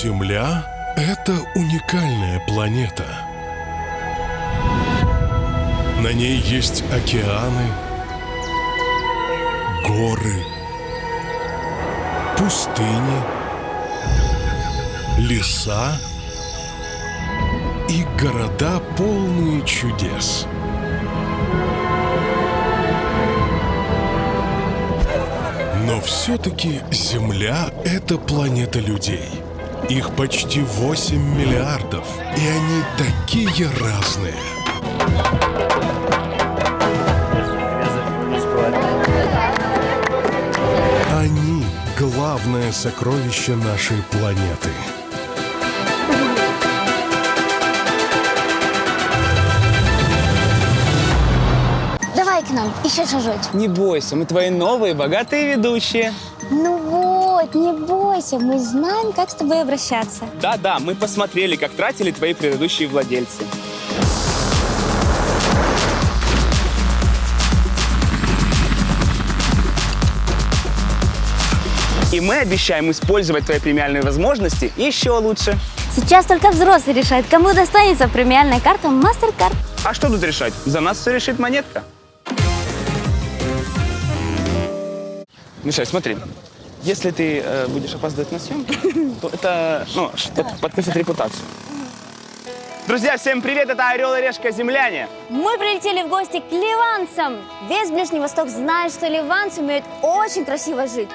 Земля — это уникальная планета. На ней есть океаны, горы, пустыни, леса и города, полные чудес. Но все-таки Земля — это планета людей. Их почти 8 миллиардов, и они такие разные. Они — главное сокровище нашей планеты. Давай к нам, еще чуть-чуть. Не бойся, мы твои новые богатые ведущие. Ну вот, не бойся, мы знаем, как с тобой обращаться. Да-да, мы посмотрели, как тратили твои предыдущие владельцы. И мы обещаем использовать твои премиальные возможности еще лучше. Сейчас только взрослый решает, кому достанется премиальная карта MasterCard. А что тут решать? За нас все решит монетка. Миша, смотри, если ты будешь опаздывать на съемки, то это подпортит репутацию. Друзья, всем привет! Это Орел и Решка Земляне. Мы прилетели в гости к ливанцам. Весь Ближний Восток знает, что ливанцы умеют очень красиво жить.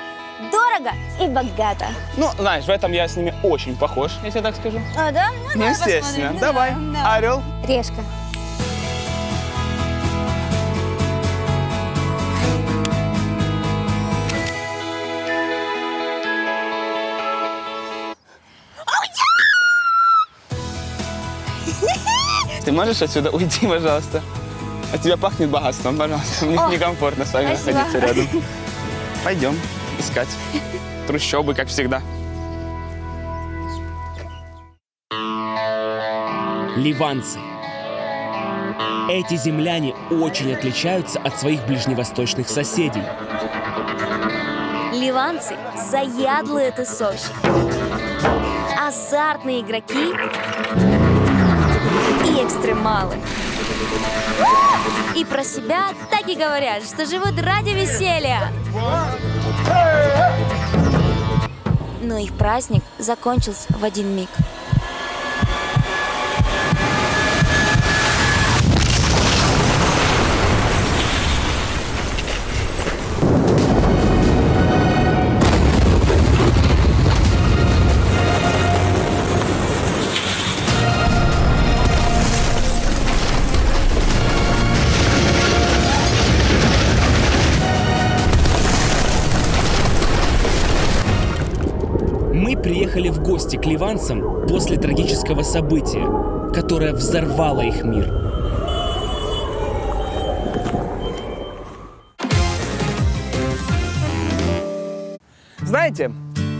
Дорого и богато. Ну, знаешь, в этом я с ними очень похож, если я так скажу. А, да? Ну, давай естественно. посмотрим. Давай, Да. Орел. Решка. Ты можешь отсюда уйти, пожалуйста? От тебя пахнет богатством, пожалуйста. Мне некомфортно с вами спасибо. находиться рядом. Пойдем искать трущобы, как всегда. Ливанцы. Эти земляне очень отличаются от своих ближневосточных соседей. Ливанцы – заядлые тусовщики, азартные игроки и экстремалы. И про себя так и говорят, что живут ради веселья. Но их праздник закончился в один миг. Мы приехали в гости к ливанцам после трагического события, которое взорвало их мир. Знаете,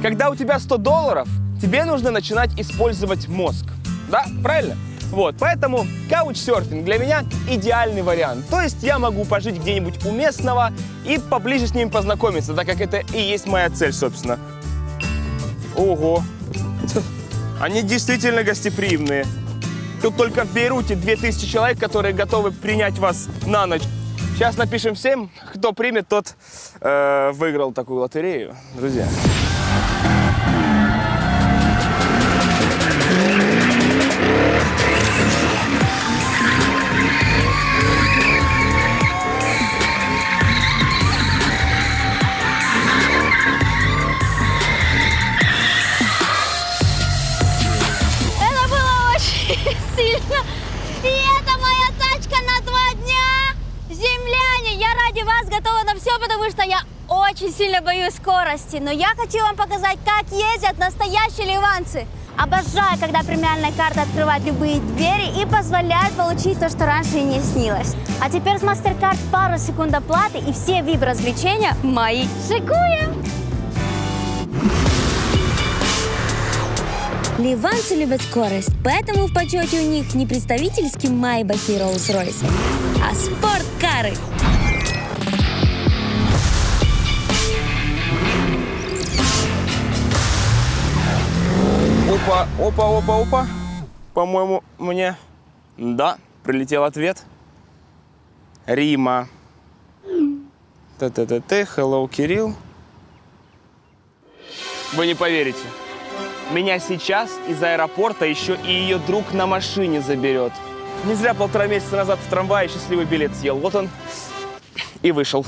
когда у тебя $100, тебе нужно начинать использовать мозг. Да, правильно? Вот, поэтому каучсерфинг для меня идеальный вариант. То есть я могу пожить где-нибудь у местного и поближе с ними познакомиться, так как это и есть моя цель, собственно. Ого, они действительно гостеприимные. Тут только в Бейруте 2000 человек, которые готовы принять вас на ночь. Сейчас напишем всем, кто примет, тот выиграл такую лотерею, друзья. Это было очень сильно. И это моя тачка на 2 дня. Земляне, я ради вас готова на все, потому что я очень сильно боюсь скорости. Но я хочу вам показать, как ездят настоящие ливанцы. Обожаю, когда премиальная карта открывает любые двери и позволяет получить то, что раньше и не снилось. А теперь с MasterCard пару секунд оплаты и все VIP-развлечения мои. Шикуем! Ливанцы любят скорость, поэтому в почете у них не представительский Майбах и Роллс-Ройс, а спорткары. Опа, опа, опа, опа. По-моему, мне... Да, прилетел ответ. Рима. Т-т-т-т, hello, Кирилл. Вы не поверите. Меня сейчас из аэропорта еще и ее друг на машине заберет. Не зря 1,5 месяца назад в трамвае счастливый билет съел. Вот он и вышел.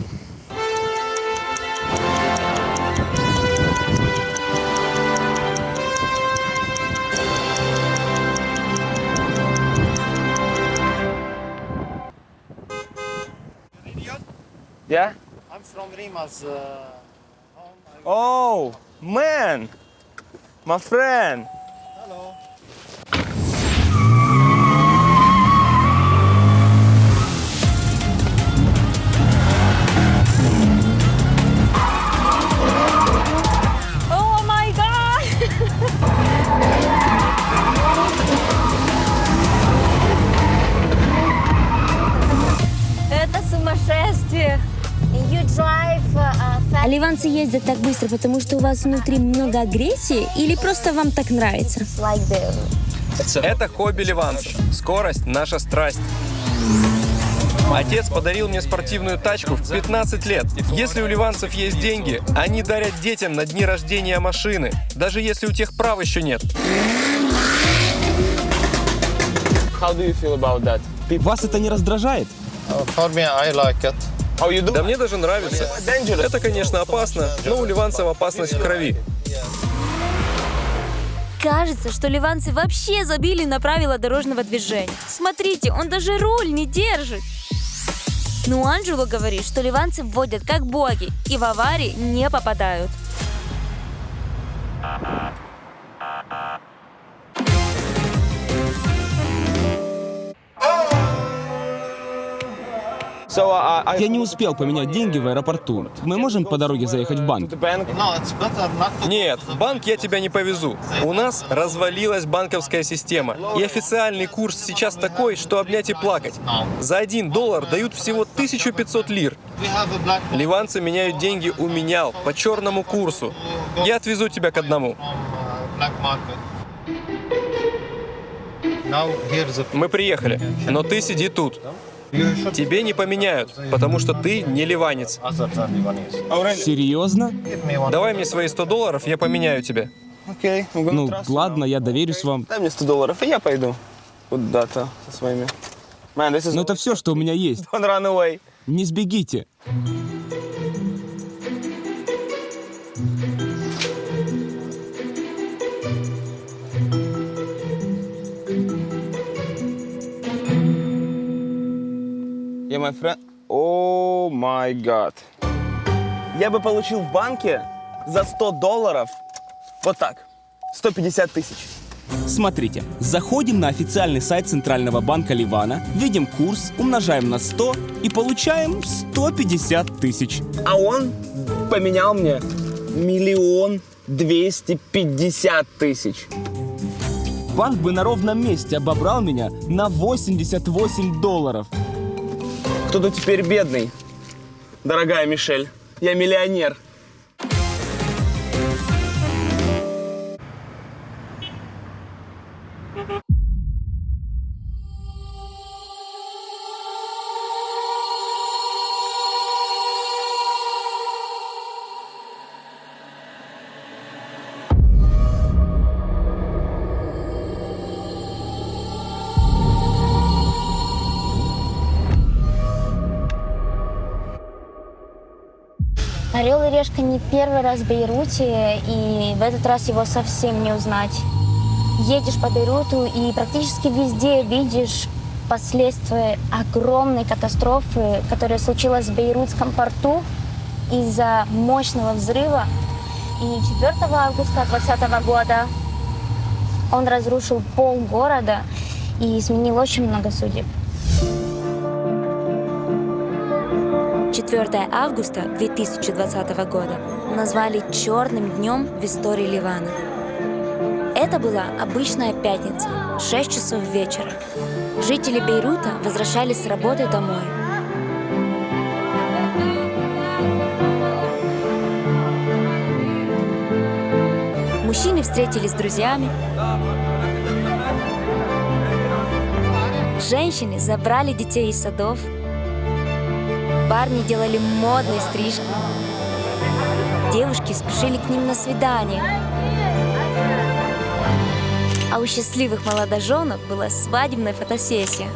Yeah? I'm from Rima's home. Oh, man! My friend! Hello. О май гад! Это сумасшествие. You drive А ливанцы ездят так быстро, потому что у вас внутри много агрессии или просто вам так нравится? like the... Это хобби ливанцев. Скорость – наша страсть. Отец подарил мне спортивную тачку в 15 лет. Если у ливанцев есть деньги, они дарят детям на дни рождения машины, даже если у тех прав еще нет. How do you feel about that? Вас это не раздражает? For me, I like it. How you do? Да мне даже нравится. Это, конечно, опасно, но у ливанцев опасность в крови. Кажется, что ливанцы вообще забили на правила дорожного движения. Смотрите, он даже руль не держит. Но Анджело говорит, что ливанцы водят как боги и в аварии не попадают. So, Я не успел поменять деньги в аэропорту. Мы можем по дороге заехать в банк? bank. No, it's better not to... Нет, в банк я тебя не повезу. У нас развалилась банковская система. И официальный курс сейчас такой, что обнять и плакать. За $1 дают всего 1500 лир. We have a black Ливанцы меняют деньги у менял по черному курсу. Я отвезу тебя к одному. black market. Now here's the... Мы приехали, но ты сиди тут. You should Тебе не поменяют, потому что ты не ливанец. other than Lebanese. Серьезно? Give me one. Давай мне свои $100, я поменяю тебе. Окей, I'm gonna Ну, trust you. ладно, я доверюсь вам. Дай мне $100, и я пойду куда-то со своими. Man, this is... Но это все, что у меня есть. Don't run away. Не сбегите. Yeah, my friend. О май гад. Я бы получил в банке за $100 вот так. 150 тысяч. Смотрите, заходим на официальный сайт Центрального банка Ливана, видим курс, умножаем на 100 и получаем 150 тысяч. А он поменял мне 1 250 000. Банк бы на ровном месте обобрал меня на $88. Кто-то теперь бедный. Дорогая Мишель, я миллионер. Орел и решка не первый раз в Бейруте, и в этот раз его совсем не узнать. Едешь по Бейруту и практически везде видишь последствия огромной катастрофы, которая случилась в Бейрутском порту из-за мощного взрыва. И 4 августа 2020 года он разрушил полгорода и изменил очень много судеб. 4 августа 2020 года назвали черным днем в истории Ливана. Это была обычная пятница, 6 часов вечера. Жители Бейрута возвращались с работы домой. Мужчины встретились с друзьями. Женщины забрали детей из садов. Парни делали модные стрижки. Девушки спешили к ним на свидание. А у счастливых молодоженов была свадебная фотосессия.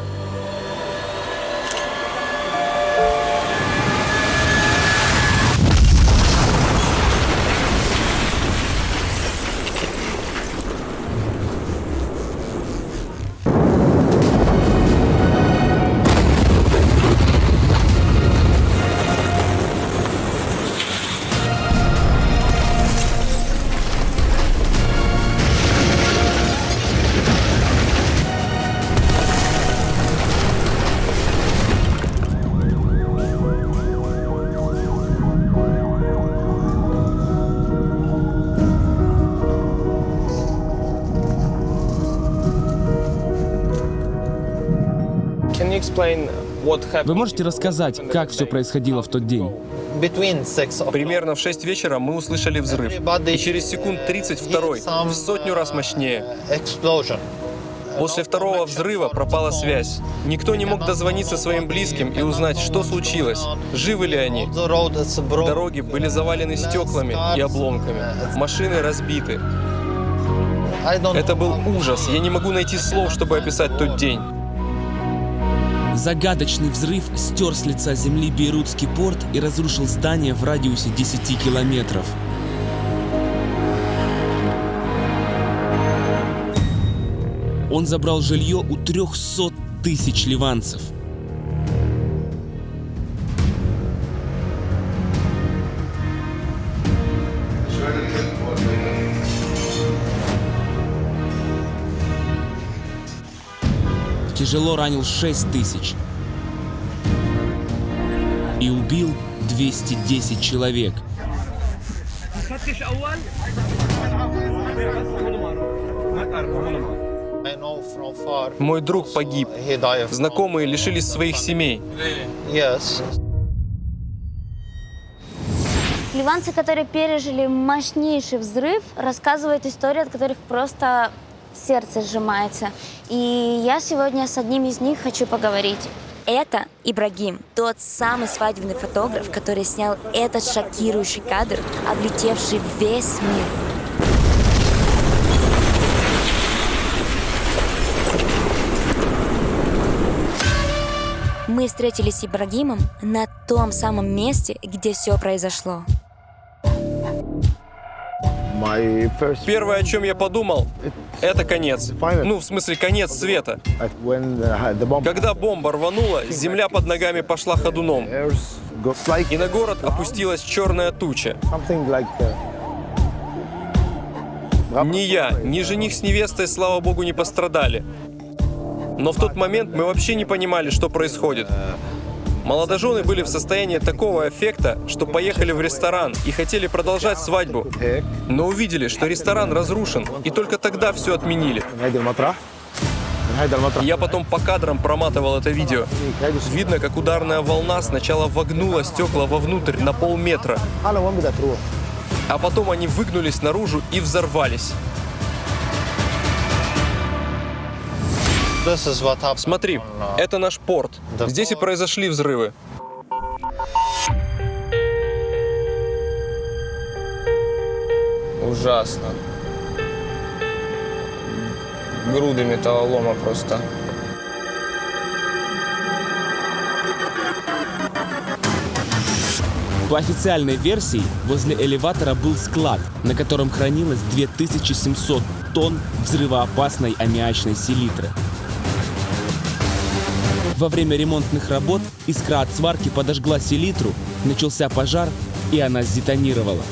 Вы можете рассказать, как все происходило в тот день? Примерно в 6 вечера мы услышали взрыв. И через секунд 32-й, в 100 раз мощнее. После второго взрыва пропала связь. Никто не мог дозвониться своим близким и узнать, что случилось, живы ли они. Дороги были завалены стеклами и обломками. Машины разбиты. Это был ужас. Я не могу найти слов, чтобы описать тот день. Загадочный взрыв стер с лица земли Бейрутский порт и разрушил здание в радиусе 10 километров. Он забрал жилье у 300 тысяч ливанцев. Тяжело ранил 6 тысяч и убил 210 человек. Мой друг погиб. Знакомые лишились своих семей. Ливанцы, которые пережили мощнейший взрыв, рассказывают истории, от которых просто сердце сжимается. И я сегодня с одним из них хочу поговорить. Это Ибрагим, тот самый свадебный фотограф, который снял этот шокирующий кадр, облетевший весь мир. Мы встретились с Ибрагимом на том самом месте, где все произошло. Первое, о чем я подумал, это конец. Ну, в смысле, конец света. Когда бомба рванула, земля под ногами пошла ходуном. И на город опустилась черная туча. Ни я, ни жених с невестой, слава богу, не пострадали. Но в тот момент мы вообще не понимали, что происходит. Молодожены были в состоянии такого аффекта, что поехали в ресторан и хотели продолжать свадьбу, но увидели, что ресторан разрушен, и только тогда все отменили. Я потом по кадрам проматывал это видео. Видно, как ударная волна сначала вогнула стекла вовнутрь на полметра, а потом они выгнулись наружу и взорвались. Смотри, это наш порт. Здесь и произошли взрывы. Ужасно. Груды металлолома просто. По официальной версии, возле элеватора был склад, на котором хранилось 2700 тонн взрывоопасной аммиачной селитры. Во время ремонтных работ искра от сварки подожгла селитру, начался пожар, и она сдетонировала.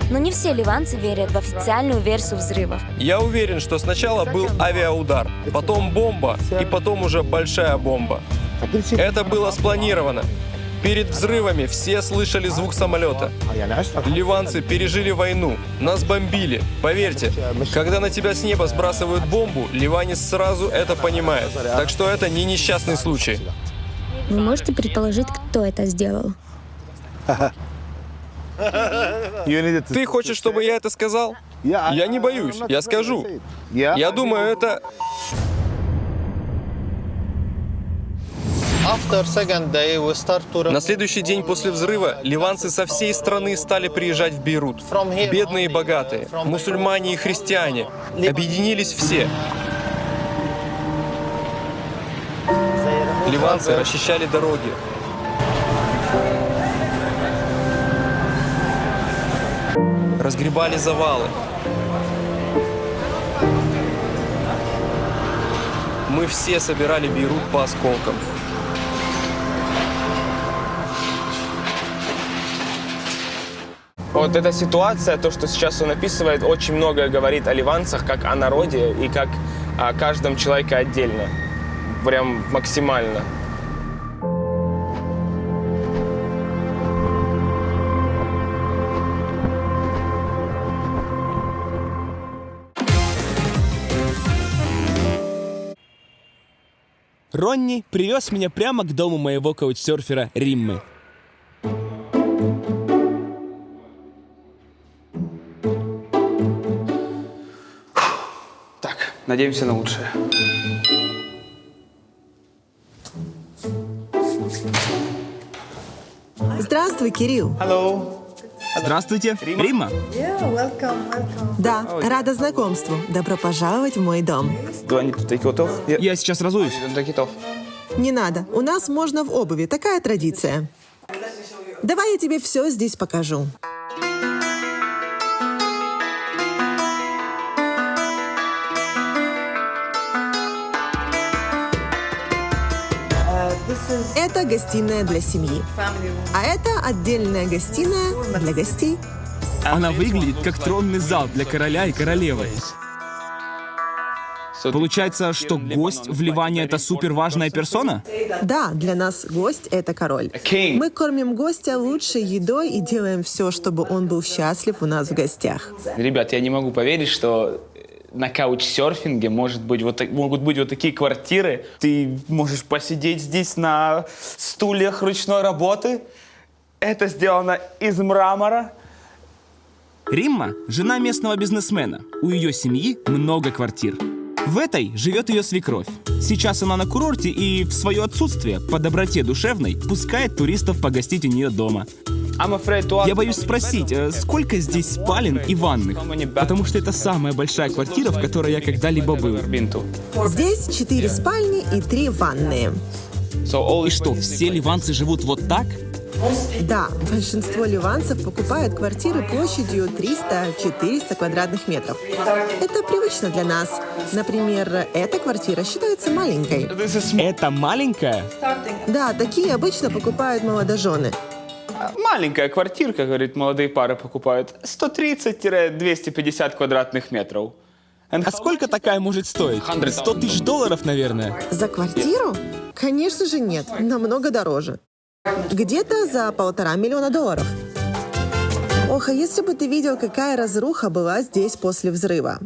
Но не все ливанцы верят в официальную версию взрывов. Я уверен, что сначала был авиаудар, потом бомба и потом уже большая бомба. Это было спланировано. Перед взрывами все слышали звук самолета. Ливанцы пережили войну, нас бомбили. Поверьте, когда на тебя с неба сбрасывают бомбу, ливанец сразу это понимает. Так что это не несчастный случай. Вы можете предположить, кто это сделал? Ты хочешь, чтобы я это сказал? Я не боюсь, я скажу. Я думаю, это... На следующий день после взрыва ливанцы со всей страны стали приезжать в Бейрут. Бедные и богатые, мусульмане и христиане. Объединились все. Ливанцы расчищали дороги. Разгребали завалы. Мы все собирали Бейрут по осколкам. Вот эта ситуация, то, что сейчас он описывает, очень многое говорит о ливанцах, как о народе и как о каждом человеке отдельно. Прям максимально. Ронни привез меня прямо к дому моего каучсерфера Риммы. Так, надеемся на лучшее. Здравствуй, Кирилл. Hello. Здравствуйте, Римма. Да, рада знакомству. Добро пожаловать в мой дом. Do I need to take it off? Yeah. Я сейчас разуюсь. Take it off. Не надо, у нас можно в обуви, такая традиция. Давай я тебе все здесь покажу. Это гостиная для семьи. А это отдельная гостиная для гостей. Она выглядит как тронный зал для короля и королевы. Получается, что гость в Ливане — это супер важная персона? Да, для нас гость — это король. Мы кормим гостя лучшей едой и делаем все, чтобы он был счастлив у нас в гостях. Ребят, я не могу поверить, что на каучсерфинге могут быть вот такие квартиры. Ты можешь посидеть здесь на стульях ручной работы. Это сделано из мрамора. Римма — жена местного бизнесмена. У ее семьи много квартир. В этой живет ее свекровь. Сейчас она на курорте и в свое отсутствие, по доброте душевной, пускает туристов погостить у нее дома. Я боюсь спросить, сколько здесь спален и ванных? Потому что это самая большая квартира, в которой я когда-либо был. Здесь 4 спальни и 3 ванные. И что, все ливанцы живут вот так? Да, большинство ливанцев покупают квартиры площадью 300-400 квадратных метров. Это привычно для нас. Например, эта квартира считается маленькой. Это маленькая? Да, такие обычно покупают молодожены. Маленькая квартирка, говорит, молодые пары покупают. 130-250 квадратных метров. А сколько такая может стоить? 100 тысяч долларов, наверное. За квартиру? Конечно же нет, намного дороже. Где-то за $1,5 миллиона долларов. Ох, а если бы ты видел, какая разруха была здесь после взрыва.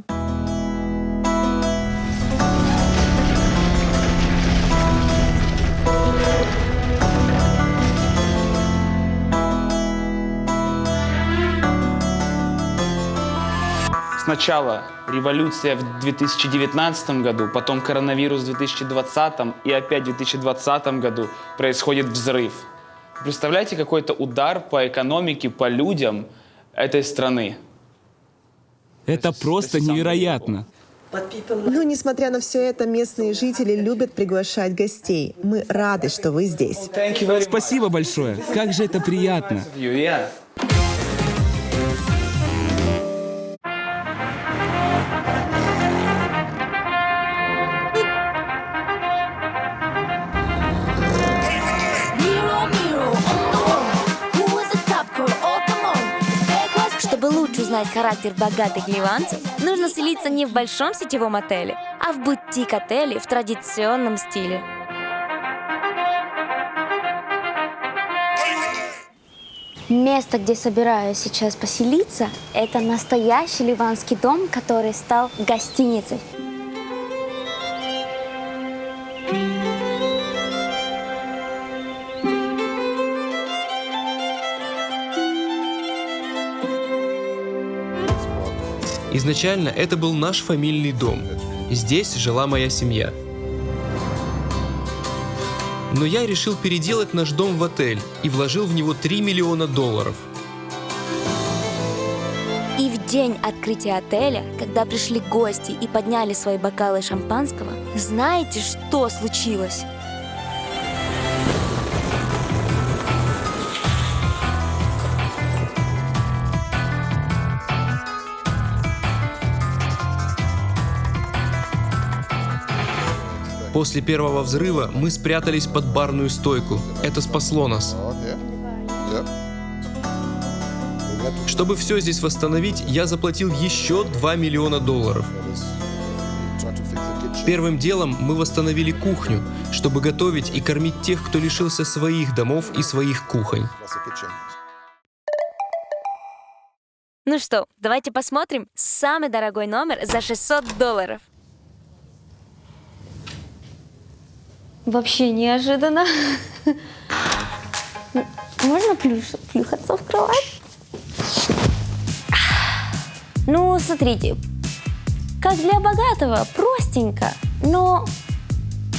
Сначала революция в 2019 году, потом коронавирус в 2020 и опять в 2020 году происходит взрыв. Представляете, какой-то удар по экономике, по людям этой страны? Это просто невероятно. Но, несмотря на все это, местные жители любят приглашать гостей. Мы рады, что вы здесь. Спасибо большое. Как же это приятно. Чтобы лучше узнать характер богатых ливанцев, нужно селиться не в большом сетевом отеле, а в бутик-отеле в традиционном стиле. Место, где собираюсь сейчас поселиться, это настоящий ливанский дом, который стал гостиницей. Изначально это был наш фамильный дом. Здесь жила моя семья. Но я решил переделать наш дом в отель и вложил в него $3 миллиона. И в день открытия отеля, когда пришли гости и подняли свои бокалы шампанского, знаете, что случилось? После первого взрыва мы спрятались под барную стойку. Это спасло нас. Чтобы все здесь восстановить, я заплатил еще $2 миллиона. Первым делом мы восстановили кухню, чтобы готовить и кормить тех, кто лишился своих домов и своих кухонь. Ну что, давайте посмотрим самый дорогой номер за $600. Вообще неожиданно. Можно плюхаться в кровать? Ну, смотрите, как для богатого, простенько, но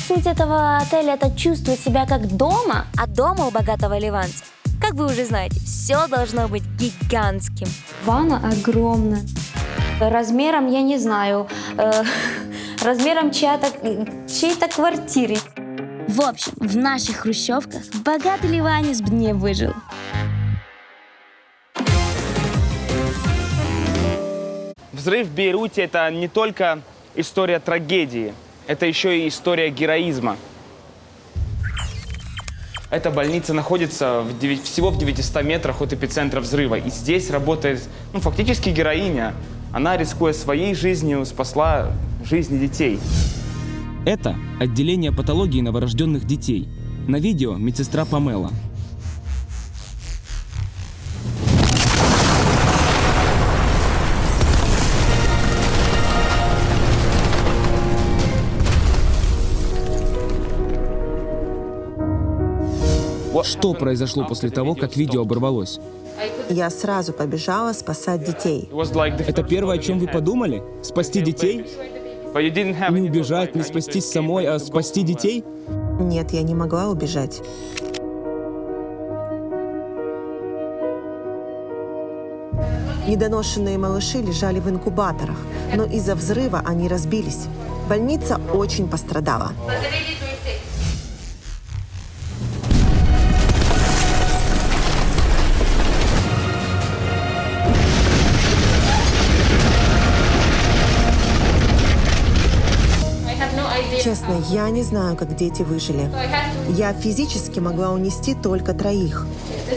суть этого отеля — это чувствовать себя как дома. А дома у богатого ливанца, как вы уже знаете, все должно быть гигантским. Ванна огромна. Размером, я не знаю, размером чьей-то квартиры. В общем, в наших хрущевках богатый ливанец бы не выжил. Взрыв в Бейруте — это не только история трагедии, это еще и история героизма. Эта больница находится всего в 900 метрах от эпицентра взрыва. И здесь работает, фактически героиня. Она, рискуя своей жизнью, спасла жизни детей. Это отделение патологии новорожденных детей. На видео медсестра Памела. Что произошло после того, как видео оборвалось? Я сразу побежала спасать детей. Это первое, о чем вы подумали? Спасти детей? Не убежать, не спастись самой, а спасти детей? Нет, я не могла убежать. Недоношенные малыши лежали в инкубаторах, но из-за взрыва они разбились. Больница очень пострадала. Честно, я не знаю, как дети выжили. Я физически могла унести только 3,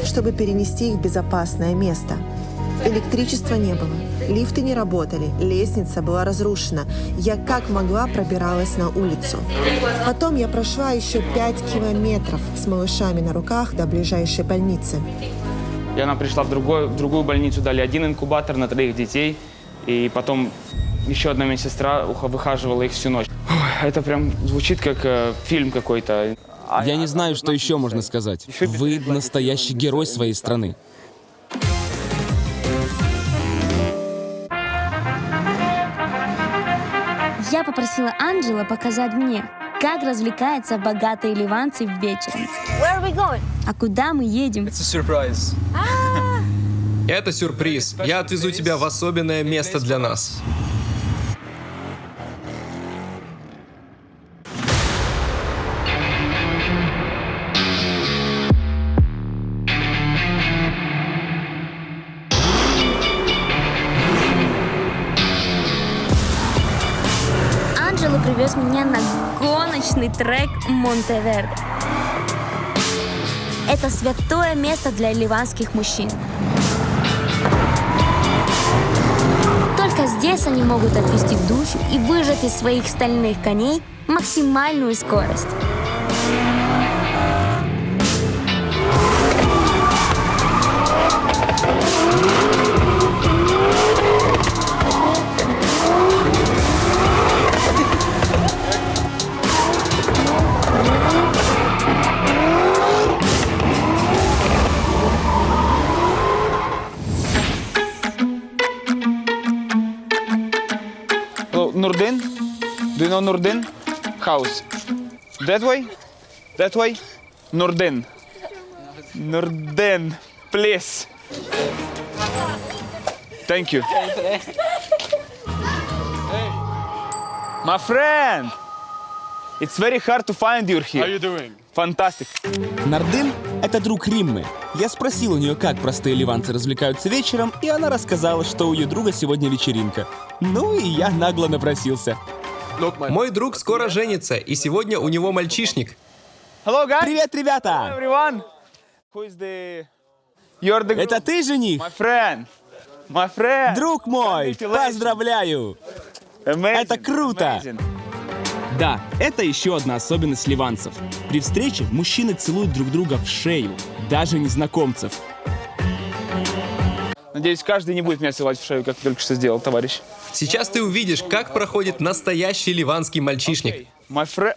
чтобы перенести их в безопасное место. Электричества не было, лифты не работали, лестница была разрушена. Я как могла пробиралась на улицу. Потом я прошла еще 5 километров с малышами на руках до ближайшей больницы. И она пришла в другую больницу, дали 1 инкубатор на 3 детей. И потом еще одна медсестра выхаживала их всю ночь. Это прям звучит как фильм какой-то. Я не знаю, что еще можно сказать. Вы настоящий герой своей страны. Я попросила Анджела показать мне, как развлекаются богатые ливанцы вечером. Where are we going? А куда мы едем? Это сюрприз. Я отвезу тебя в особенное место для нас. Анджело привез меня на гоночный трек Монтеверде. Это святое место для ливанских мужчин. Только здесь они могут отвести душу и выжать из своих стальных коней максимальную скорость. know Nurdin? Do you know Nurdin? House. That way? That way? Nurdin. Nurdin, please. Thank you. My friend! It's very hard to find you here. How are you doing? Fantastic. Нордин — это друг Риммы. Я спросил у нее, как простые ливанцы развлекаются вечером, и она рассказала, что у ее друга сегодня вечеринка. Ну и я нагло напросился. Мой друг скоро женится, и сегодня у него мальчишник. Hello, guys. Привет, ребята! Everyone. Who is the... You're the... Это ты жених? My friend. My friend. Друг мой, Congratulations. поздравляю! Amazing. Это круто! Amazing. Да, это еще одна особенность ливанцев. При встрече мужчины целуют друг друга в шею, даже незнакомцев. Надеюсь, каждый не будет меня целовать в шею, как ты только что сделал, товарищ. Сейчас ты увидишь, как проходит настоящий ливанский мальчишник. My friend...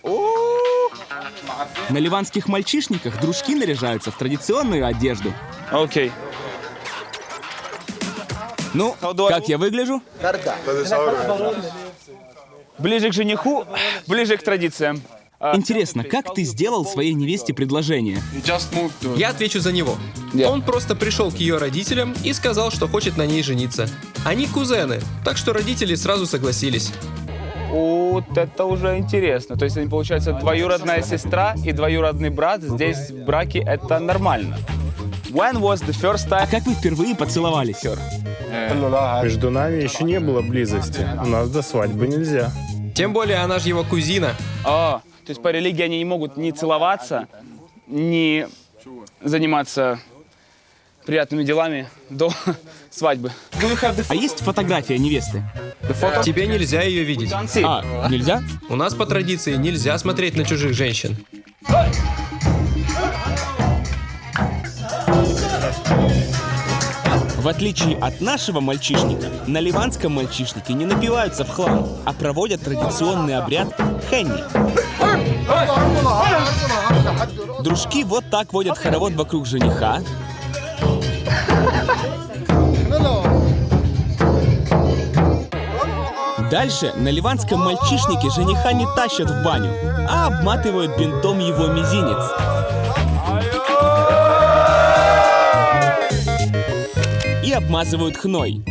На ливанских мальчишниках дружки наряжаются в традиционную одежду. Окей. Ну, как я выгляжу? Ближе к жениху, ближе к традициям. Интересно, как ты сделал своей невесте предложение? Я отвечу за него. Он просто пришел к ее родителям и сказал, что хочет на ней жениться. Они кузены, так что родители сразу согласились. Вот это уже интересно. То есть они, получается, двоюродная сестра и двоюродный брат. Здесь в браке это нормально. When was the first А time? как вы впервые поцеловались? Между нами еще не было близости. У нас до свадьбы нельзя. Тем более она же его кузина. То есть по религии они не могут ни целоваться, ни заниматься приятными делами до свадьбы. А есть фотография невесты? Тебе нельзя ее видеть. А, нельзя? У нас по традиции нельзя смотреть на чужих женщин. В отличие от нашего мальчишника, на ливанском мальчишнике не напиваются в хлам, а проводят традиционный обряд хенни. Дружки вот так водят хоровод вокруг жениха. Дальше на ливанском мальчишнике жениха не тащат в баню, а обматывают бинтом его мизинец. И обмазывают хной.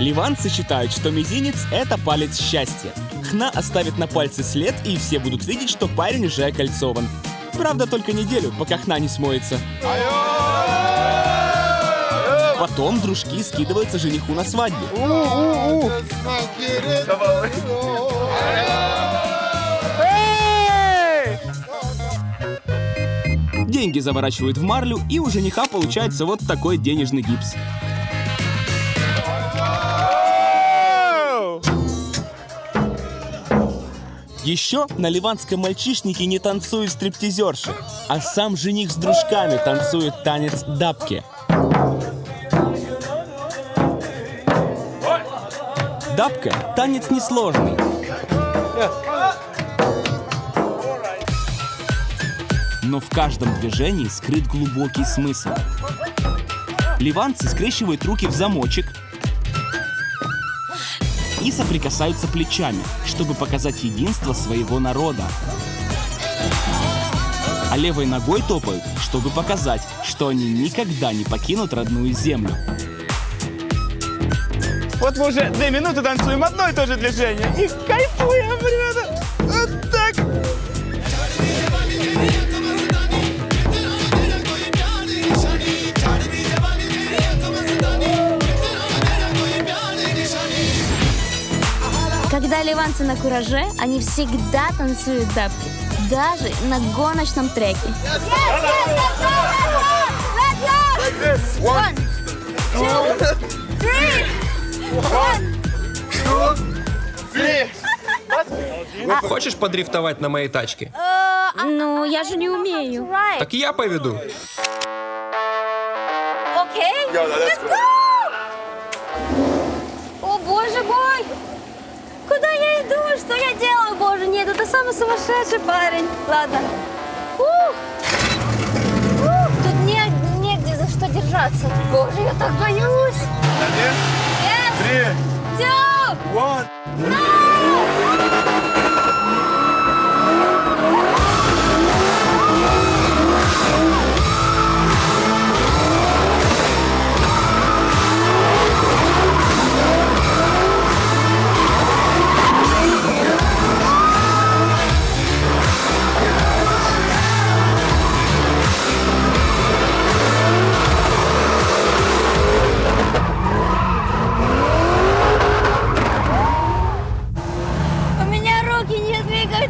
Ливанцы считают, что мизинец — это палец счастья. Хна оставит на пальце след, и все будут видеть, что парень уже окольцован. Правда, только неделю, пока хна не смоется. Потом дружки скидываются жениху на свадьбу. Деньги заворачивают в марлю, и у жениха получается вот такой денежный гипс. Еще на ливанском мальчишнике не танцуют стриптизерши, а сам жених с дружками танцует танец дабки. Дабка — танец несложный. Но в каждом движении скрыт глубокий смысл. Ливанцы скрещивают руки в замочек и соприкасаются плечами, чтобы показать единство своего народа. А левой ногой топают, чтобы показать, что они никогда не покинут родную землю. Вот мы уже 2 минуты танцуем одно и то же движение. И кайфуем, ребята. Вот так. Когда ливанцы на кураже, они всегда танцуют дабки. Даже на гоночном треке. Хочешь подрифтовать на моей тачке? Ну, я же не умею. Так я поведу. Окей? Let's go! О, боже мой! Куда я иду? Что я делаю? Боже, нет, это самый сумасшедший парень. Ладно. Тут негде за что держаться. Боже, я так боюсь. 1, 2, 3, 2, 1.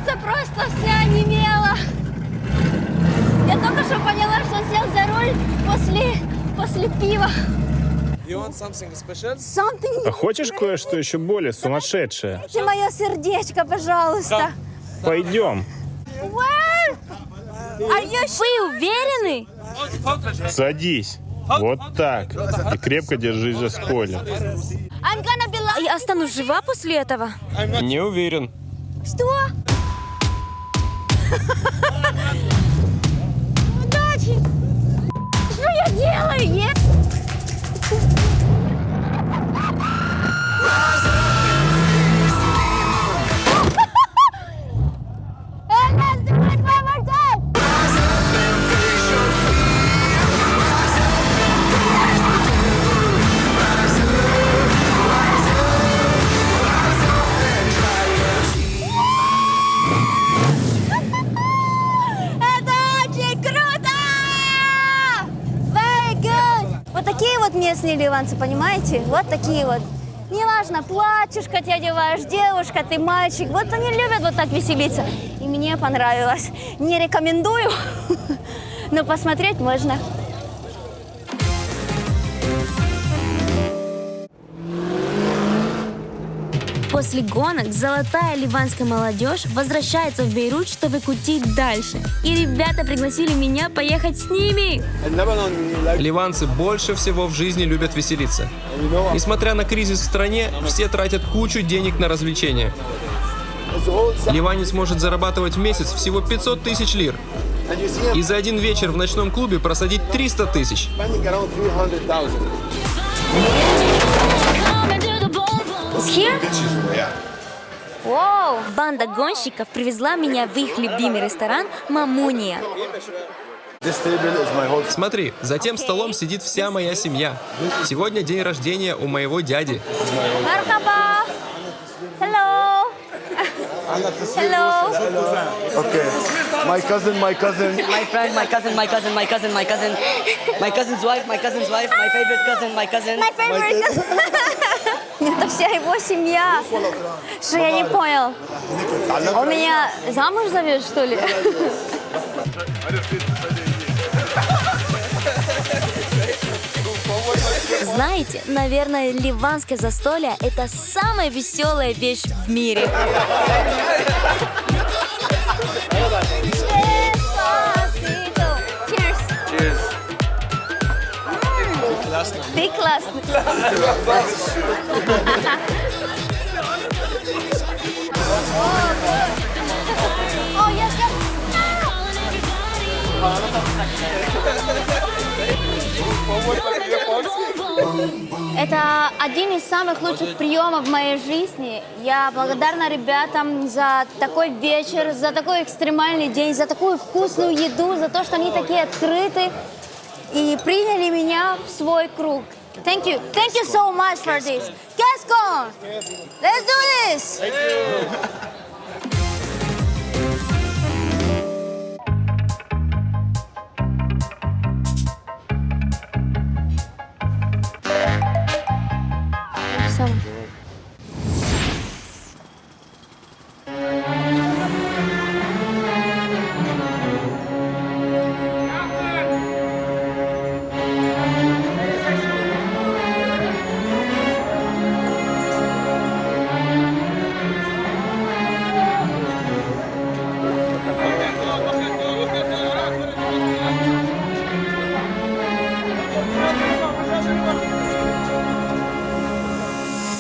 Лица просто вся онемела. Я только что поняла, что сел за руль после пива. Something... А хочешь кое-что еще более сумасшедшее? Ты мое сердечко, пожалуйста. Пойдем. Where? Are you sure? Вы уверены? Садись. Вот так. И крепко держись за спойлер. I'm gonna be like... Я останусь жива после этого? Не уверен. Что? Удачи! Что я делаю? Let's do it one more time! Это очень круто! Very good! Вот такие вот местные ливанцы, понимаете? Вот такие вот. Неважно, платьюшко ты одеваешь, девушка, ты мальчик. Вот они любят вот так веселиться. И мне понравилось. Не рекомендую, но посмотреть можно. После гонок золотая ливанская молодежь возвращается в Бейрут, чтобы кутить дальше. И ребята пригласили меня поехать с ними. Ливанцы больше всего в жизни любят веселиться. Несмотря на кризис в стране, все тратят кучу денег на развлечения. Ливанец может зарабатывать в месяц всего 500 тысяч лир. И за один вечер в ночном клубе просадить 300 тысяч. Вау! Банда гонщиков привезла меня в их любимый ресторан «Мамуния». Смотри, за тем столом сидит вся моя семья. Сегодня день рождения у моего дяди. Мархаба! Hello! Hello! Okay. My cousin. My friend, my cousin. My cousin's wife, my favorite cousin, my cousin. My favorite cousin. Это вся его семья. Что я не понял? Он меня замуж зовет, что ли? Знаете, наверное, ливанское застолье – это самая веселая вещь в мире. Ты классный. О, я Это один из самых лучших приемов в моей жизни. Я благодарна ребятам за такой вечер, за такой экстремальный день, за такую вкусную еду, за то, что они такие открыты и приняли меня в свой круг. Thank you so much for this. Gascon, let's do this.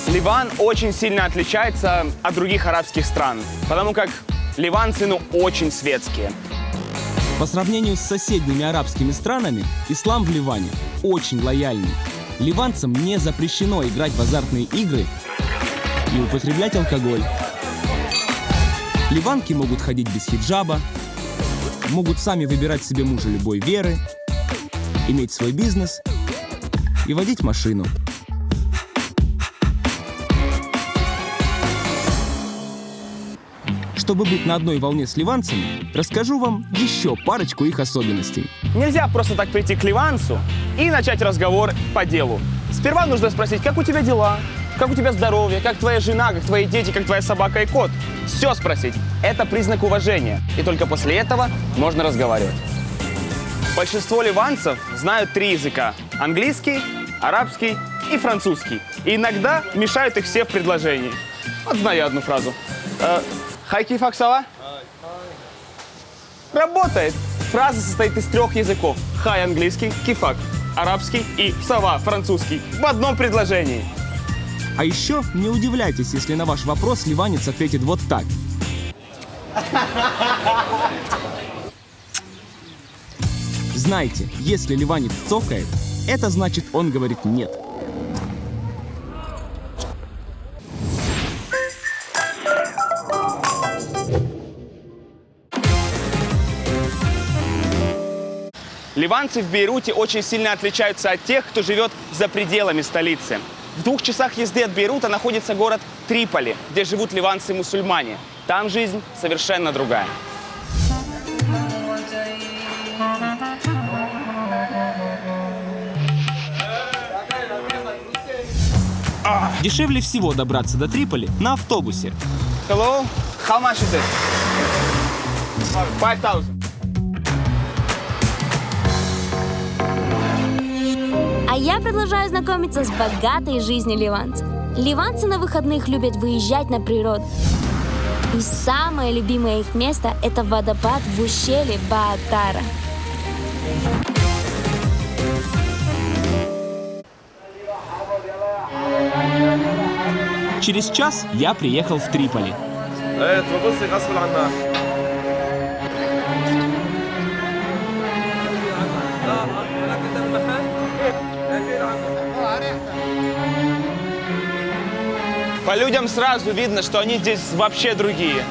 Ливан очень сильно отличается от других арабских стран, потому как ливанцы, очень светские. По сравнению с соседними арабскими странами, ислам в Ливане очень лояльный. Ливанцам не запрещено играть в азартные игры и употреблять алкоголь. Ливанки могут ходить без хиджаба, могут сами выбирать себе мужа любой веры, иметь свой бизнес и водить машину. Чтобы быть на одной волне с ливанцами, расскажу вам еще парочку их особенностей. Нельзя просто так прийти к ливанцу и начать разговор по делу. Сперва нужно спросить, как у тебя дела, как у тебя здоровье, как твоя жена, как твои дети, как твоя собака и кот. Все спросить. Это признак уважения. И только после этого можно разговаривать. Большинство ливанцев знают 3 языка. Английский, арабский и французский. И иногда мешают их все в предложении. Вот знаю я одну фразу. Хайки факсала? Работает. Фраза состоит из 3 языков. Хай английский, кифак арабский и сова французский. В одном предложении. А еще не удивляйтесь, если на ваш вопрос ливанец ответит вот так. Знайте, если ливанец цокает, это значит, он говорит «нет». Ливанцы в Бейруте очень сильно отличаются от тех, кто живет за пределами столицы. В 2 часах езды от Бейрута находится город Триполи, где живут ливанцы-мусульмане. Там жизнь совершенно другая. Дешевле всего добраться до Триполи на автобусе. Hello, how much is it? 5000. А я продолжаю знакомиться с богатой жизнью ливанцев. Ливанцы на выходных любят выезжать на природу. И самое любимое их место – это водопад в ущелье Баатара. Через час я приехал в Триполи. По людям сразу видно, что они здесь вообще другие.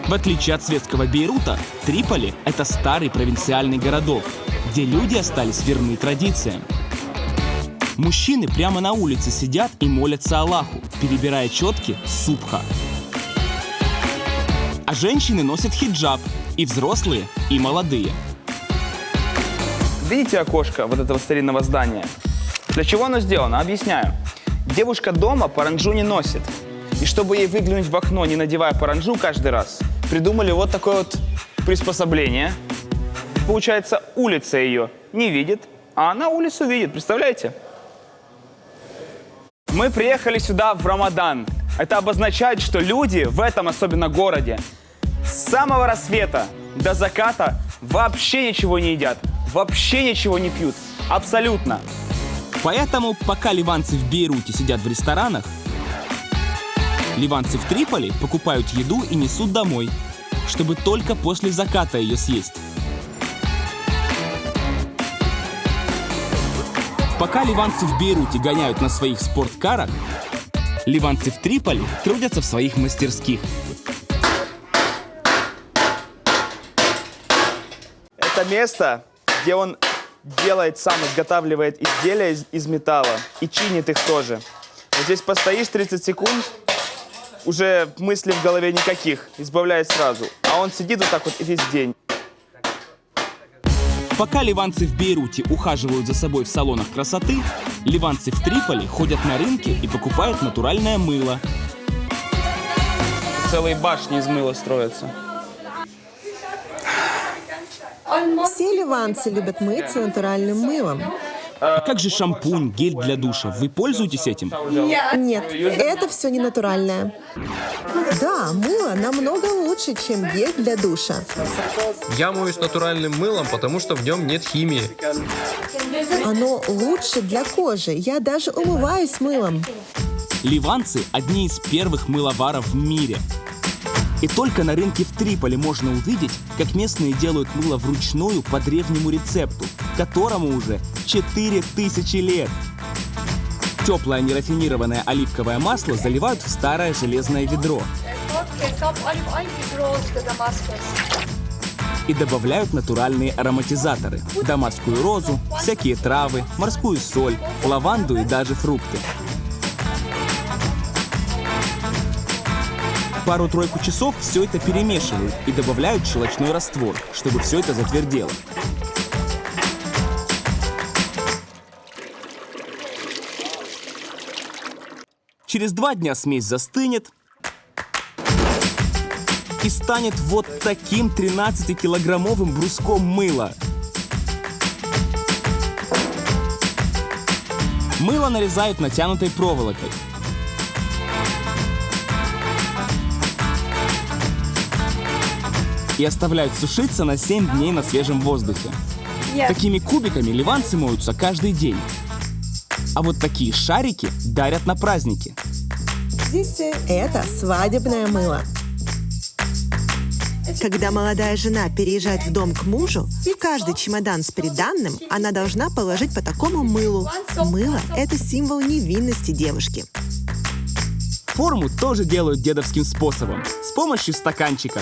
В отличие от светского Бейрута, Триполи – это старый провинциальный городок, где люди остались верны традициям. Мужчины прямо на улице сидят и молятся Аллаху, перебирая четки субха. А женщины носят хиджаб, и взрослые, и молодые. Видите окошко вот этого старинного здания? Для чего оно сделано? Объясняю. Девушка дома паранджу не носит. И чтобы ей выглянуть в окно, не надевая паранджу каждый раз, придумали вот такое вот приспособление. Получается, улица ее не видит, а она улицу видит. Представляете? Мы приехали сюда в Рамадан. Это обозначает, что люди в этом, особенно городе, с самого рассвета до заката вообще ничего не едят, вообще ничего не пьют. Абсолютно. Поэтому, пока ливанцы в Бейруте сидят в ресторанах, ливанцы в Триполи покупают еду и несут домой, чтобы только после заката ее съесть. Пока ливанцы в Бейруте гоняют на своих спорткарах, ливанцы в Триполи трудятся в своих мастерских. Это место, где он делает сам, изготавливает изделия из металла и чинит их тоже. Вот здесь постоишь 30 секунд, уже мыслей в голове никаких, избавляет сразу. А он сидит вот так вот весь день. Пока ливанцы в Бейруте ухаживают за собой в салонах красоты, ливанцы в Триполи ходят на рынки и покупают натуральное мыло. Целые башни из мыла строятся. Все ливанцы любят мыться натуральным мылом. А как же шампунь, гель для душа? Вы пользуетесь этим? Нет, это все не натуральное. Да, мыло намного лучше, чем гель для душа. Я моюсь натуральным мылом, потому что в нем нет химии. Оно лучше для кожи. Я даже умываюсь мылом. Ливанцы – одни из первых мыловаров в мире. И только на рынке в Триполи можно увидеть, как местные делают мыло вручную по древнему рецепту, которому уже 4000 лет. Теплое нерафинированное оливковое масло заливают в старое железное ведро и добавляют натуральные ароматизаторы – дамасскую розу, всякие травы, морскую соль, лаванду и даже фрукты. Пару-тройку часов все это перемешивают и добавляют щелочной раствор, чтобы все это затвердело. Через 2 дня смесь застынет и станет вот таким 13-килограммовым бруском мыла. Мыло нарезают натянутой проволокой. И оставляют сушиться на 7 дней на свежем воздухе. Такими кубиками ливанцы моются каждый день. А вот такие шарики дарят на праздники. Это свадебное мыло. Когда молодая жена переезжает в дом к мужу, в каждый чемодан с приданным она должна положить по такому мылу. Мыло – это символ невинности девушки. Форму тоже делают дедовским способом, с помощью стаканчика.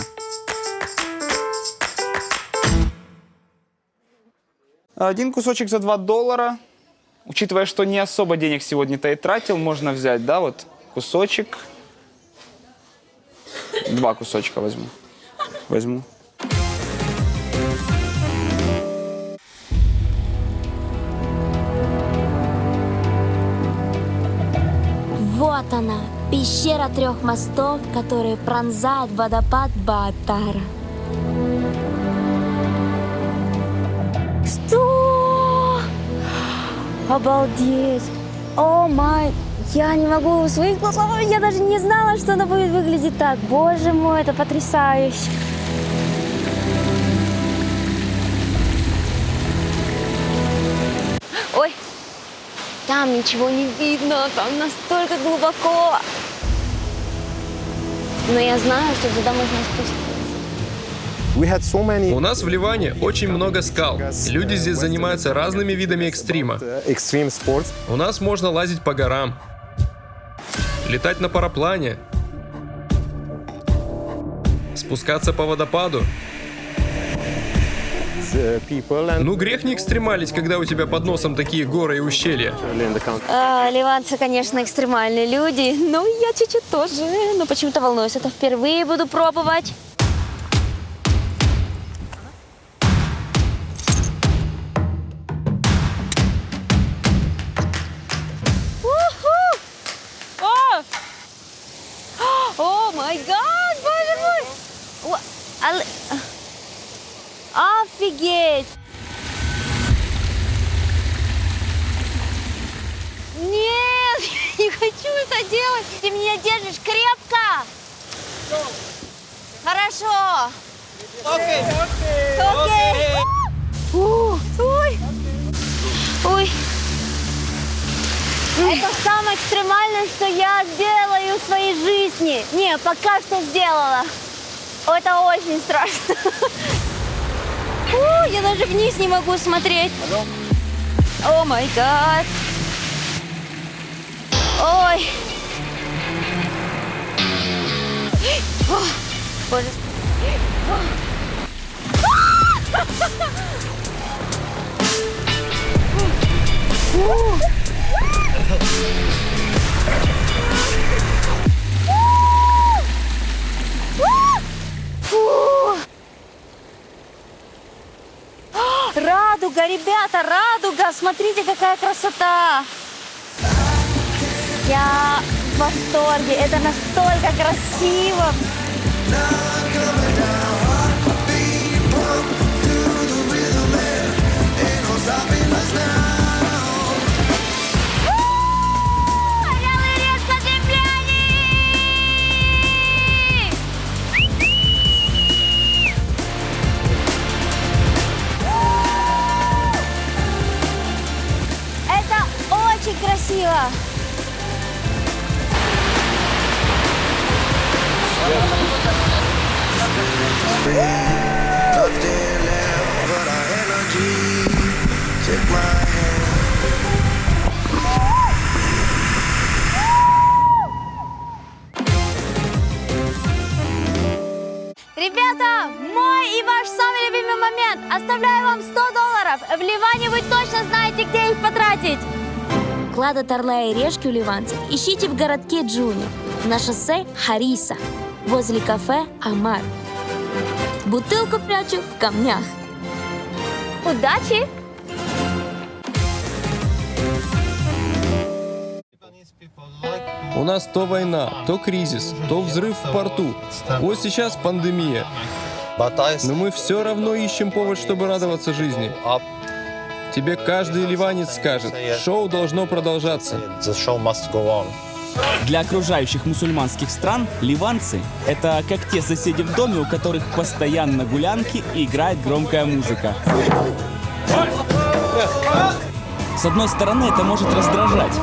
Один кусочек за $2. Учитывая, что не особо денег сегодня-то и тратил, можно взять, да, вот кусочек. 2 кусочка возьму. Вот она, пещера 3 мостов, которые пронзает водопад Баатара. Что? Обалдеть! О май! Я не могу своих глазов, я даже не знала, что она будет выглядеть так. Боже мой, это потрясающе! Ой, там ничего не видно, там настолько глубоко. Но я знаю, что туда можно спуститься. У нас в Ливане очень много скал. Люди здесь занимаются разными видами экстрима. У нас можно лазить по горам, летать на параплане, спускаться по водопаду. Ну, грех не экстремалить, когда у тебя под носом такие горы и ущелья. Ливанцы, конечно, экстремальные люди, но я чуть-чуть тоже. Но почему-то волнуюсь, это впервые буду пробовать. О май гад, боже мой! Офигеть! Нет, я не хочу это делать. Ты меня держишь крепко. Хорошо. Окей. Ой. Ой. Это самое экстремальное, что я сделаю в своей жизни. Не, пока что сделала. Это очень страшно. Я даже вниз не могу смотреть. О май гад. Ой. Боже. Радуга, ребята, радуга! Смотрите, какая красота! Я в восторге! Это настолько красиво! Красиво! Ребята, мой и ваш самый любимый момент. Оставляю вам $100. В Ливане вы точно знаете, где их потратить. Кладут орла и решки у ливанцев ищите в городке Джуни, на шоссе Хариса, возле кафе Амар. Бутылку прячу в камнях. Удачи! People like У нас то война, то кризис, то взрыв в порту. Вот сейчас пандемия. Но мы все равно ищем повод, чтобы радоваться жизни. Тебе каждый ливанец скажет, шоу должно продолжаться. Для окружающих мусульманских стран ливанцы — это как те соседи в доме, у которых постоянно гулянки и играет громкая музыка. С одной стороны, это может раздражать.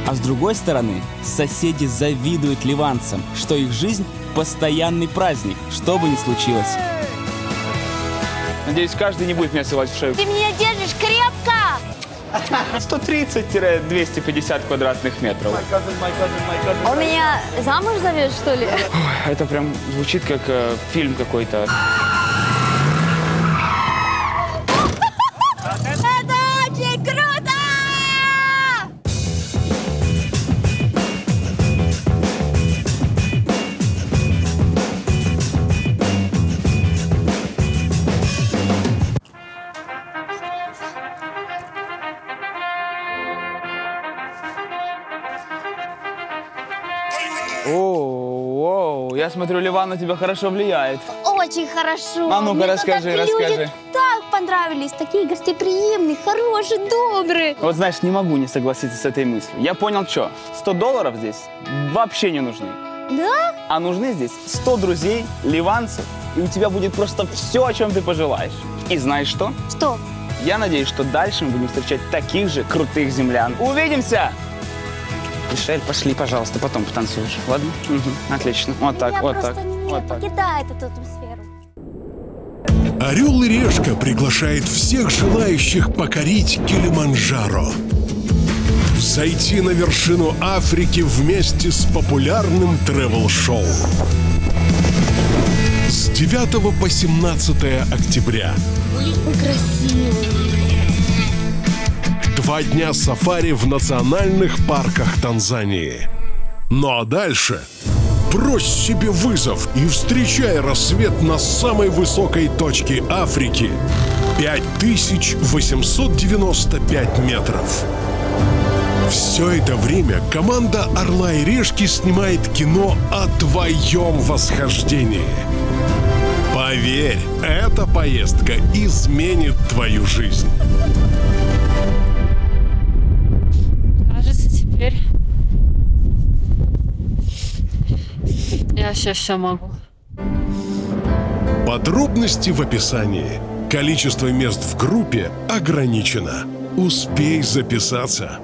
А с другой стороны, соседи завидуют ливанцам, что их жизнь — постоянный праздник, что бы ни случилось. Надеюсь, каждый не будет меня целовать в шею. Ты меня держишь крепко! 130-250 квадратных метров. А меня замуж зовешь, что ли? Ой, это прям звучит как фильм какой-то. Это очень круто! О, я смотрю, Ливан на тебя хорошо влияет. Очень хорошо. А ну-ка, Мне расскажи, тут расскажи. Люди так понравились, такие гостеприимные, хорошие, добрые. Вот знаешь, не могу не согласиться с этой мыслью. Я понял, что $100 здесь вообще не нужны. Да? А нужны здесь 100 друзей, ливанцев, и у тебя будет просто все, о чем ты пожелаешь. И знаешь что? Что? Я надеюсь, что дальше мы будем встречать таких же крутых землян. Увидимся! Мишель, пошли, пожалуйста, потом потанцуешь, ладно? Угу, отлично. Вот так, Я вот просто так. не Вот так. покидает эту атмосферу. Орел и Решка приглашает всех желающих покорить Килиманджаро. Зайти на вершину Африки вместе с популярным тревел-шоу. С 9 по 17 октября. Красиво. 2 дня сафари в национальных парках Танзании. Ну а дальше брось себе вызов и встречай рассвет на самой высокой точке Африки — 5895 метров. Все это время команда «Орла и Решки» снимает кино о твоем восхождении. Поверь, эта поездка изменит твою жизнь. Кажется, теперь я вообще все могу. Подробности в описании. Количество мест в группе ограничено. Успей записаться.